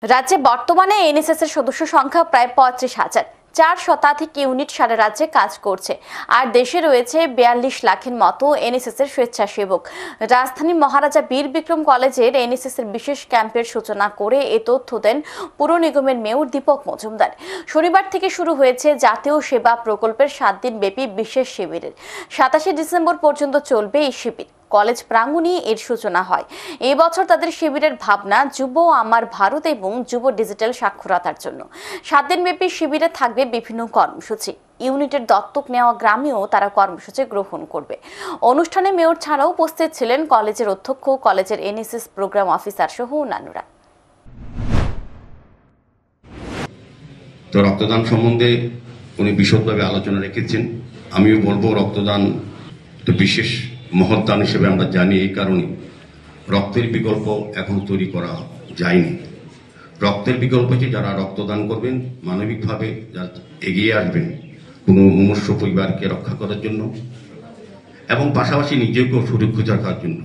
রাজ্যে বর্তমানে এনএসএস এর সদস্য সংখ্যা প্রায় ৩৫,০০০। ৪ শতাধিক ইউনিট সারা রাজ্যে কাজ করছে। আর দেশে রয়েছে ৪২ লাখের মতো এনএসএস এর স্বেচ্ছাসেবক। রাজধানী মহারাজা বীর বিক্রম কলেজের এনএসএস এর বিশেষ ক্যাম্পের সূচনা করে এ তথ্য দেন পুর নিগমের মেয়র দীপক মজুমদার। শনিবার থেকে শুরু হয়েছে জাতীয় সেবা প্রকল্পের ৭ দিন ব্যাপী বিশেষ শিবিরের। ২৭শে ডিসেম্বর পর্যন্ত চলবে এই শিবির। কলেজ প্রাঙ্গণে এর সূচনা হয়। এই বছর তাদের শিবিরের ভাবনা যুব আমার ভারত এবং যুব ডিজিটাল সাক্ষরতার জন্য। ৭ দিনব্যাপী শিবিরে থাকবে বিভিন্ন কর্মসূচি। ইউনিটের দত্তক নেওয়া গ্রামেও তারা কর্মসূচি গ্রহণ করবে। অনুষ্ঠানে মেয়র ছাড়াও উপস্থিত ছিলেন কলেজের অধ্যক্ষ, কলেজের এনএসএস প্রোগ্রাম অফিসার সহ অন্যান্যরা। তো রক্তদান সম্বন্ধে উনি বিশদভাবে আলোচনা রেখেছেন। আমিও বলবো রক্তদান তো বিশেষ মহৎ দান হিসেবে আমরা জানি। এই কারণে রক্তের বিকল্প এখন তৈরি করা যায়নি। রক্তের বিকল্প যে যারা রক্তদান করবেন, মানবিকভাবে যারা এগিয়ে আসবেন কোনো মুমূর্ষু পরিবারকে রক্ষা করার জন্য এবং পাশাপাশি নিজেকেও সুরক্ষিত রাখার জন্য।